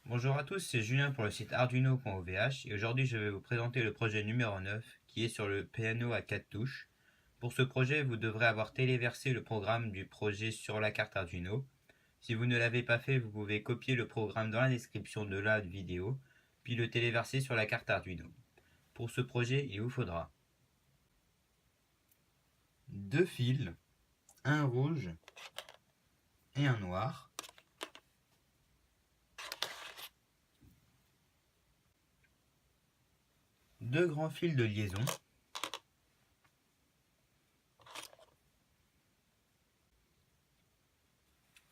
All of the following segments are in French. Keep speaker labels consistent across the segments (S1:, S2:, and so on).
S1: Bonjour à tous, c'est Julien pour le site arduino.ovh et aujourd'hui je vais vous présenter le projet numéro 9 qui est sur le piano à 4 touches. Pour ce projet, vous devrez avoir téléversé le programme du projet sur la carte Arduino. Si vous ne l'avez pas fait, vous pouvez copier le programme dans la description de la vidéo, puis le téléverser sur la carte Arduino. Pour ce projet, il vous faudra deux fils, un rouge et un noir, deux grands fils de liaison,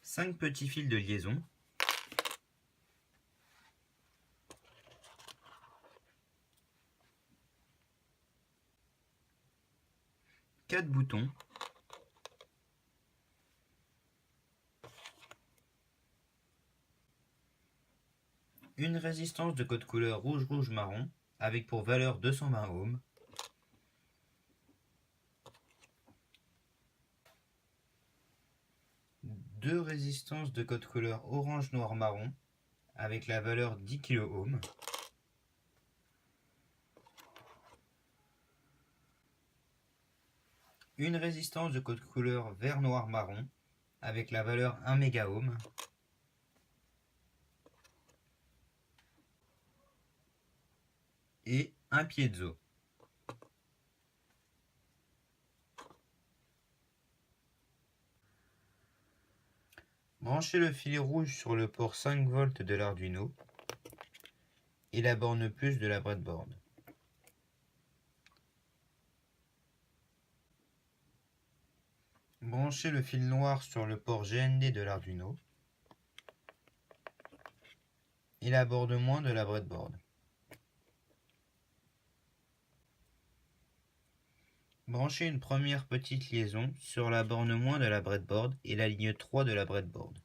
S1: 5 petits fils de liaison, quatre boutons, une résistance de code couleur rouge-rouge-marron avec pour valeur 220 ohms, deux résistances de code couleur orange-noir-marron avec la valeur 10 kΩ, une résistance de code couleur vert-noir-marron avec la valeur 1 MΩ, et un piezo. Branchez le fil rouge sur le port 5 volts de l'Arduino et la borne plus de la breadboard. Branchez le fil noir sur le port GND de l'Arduino et la borne moins de la breadboard. Branchez une première petite liaison sur la borne moins de la breadboard et la ligne 3 de la breadboard.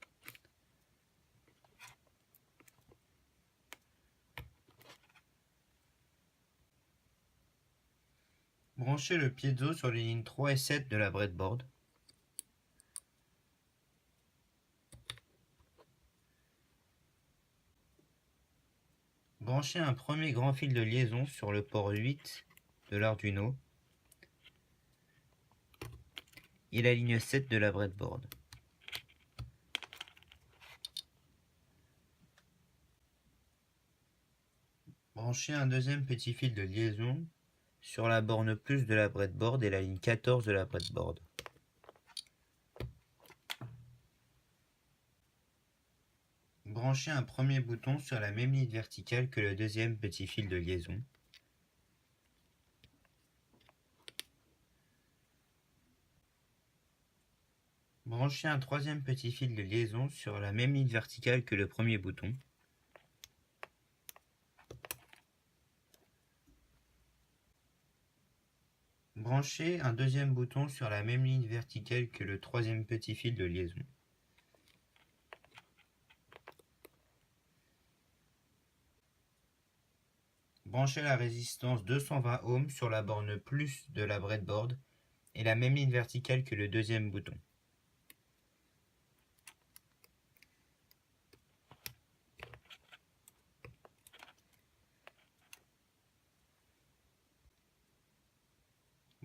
S1: Branchez le piezo sur les lignes 3 et 7 de la breadboard. Branchez un premier grand fil de liaison sur le port 8 de l'Arduino et la ligne 7 de la breadboard. Branchez un deuxième petit fil de liaison sur la borne plus de la breadboard et la ligne 14 de la breadboard. Branchez un premier bouton sur la même ligne verticale que le deuxième petit fil de liaison. Branchez un troisième petit fil de liaison sur la même ligne verticale que le premier bouton. Branchez un deuxième bouton sur la même ligne verticale que le troisième petit fil de liaison. Branchez la résistance 220 ohms sur la borne plus de la breadboard et la même ligne verticale que le deuxième bouton.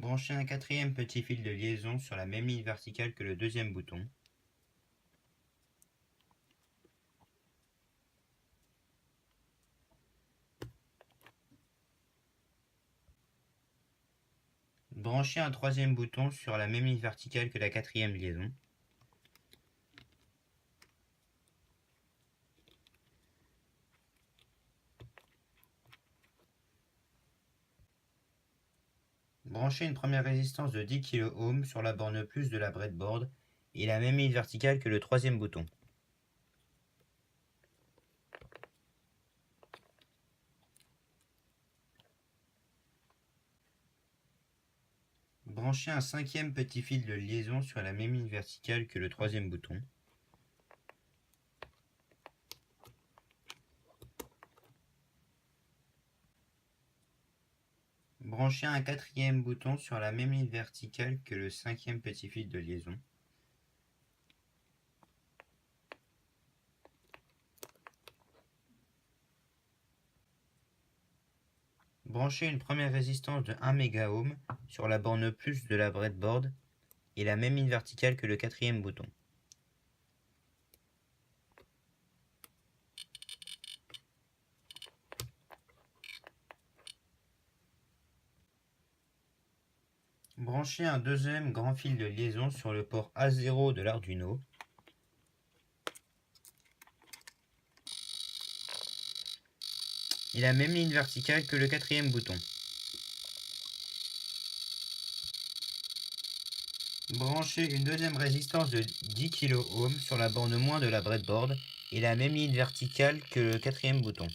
S1: Branchez un quatrième petit fil de liaison sur la même ligne verticale que le deuxième bouton. Branchez un troisième bouton sur la même ligne verticale que la quatrième liaison. Branchez une première résistance de 10 kΩ sur la borne plus de la breadboard et la même ligne verticale que le troisième bouton. Branchez un cinquième petit fil de liaison sur la même ligne verticale que le troisième bouton. Branchez un quatrième bouton sur la même ligne verticale que le cinquième petit fil de liaison. Branchez une première résistance de 1 MΩ sur la borne plus de la breadboard et la même ligne verticale que le quatrième bouton. Branchez un deuxième grand fil de liaison sur le port A0 de l'Arduino. Et la même ligne verticale que le quatrième bouton. Branchez une deuxième résistance de 10 kΩ sur la borne moins de la breadboard et la même ligne verticale que le quatrième bouton.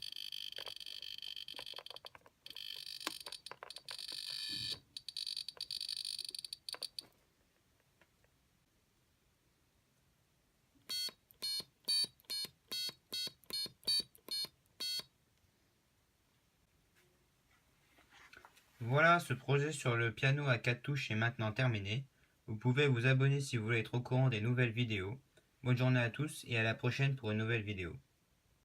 S1: Voilà, ce projet sur le piano à 4 touches est maintenant terminé. Vous pouvez vous abonner si vous voulez être au courant des nouvelles vidéos. Bonne journée à tous et à la prochaine pour une nouvelle vidéo.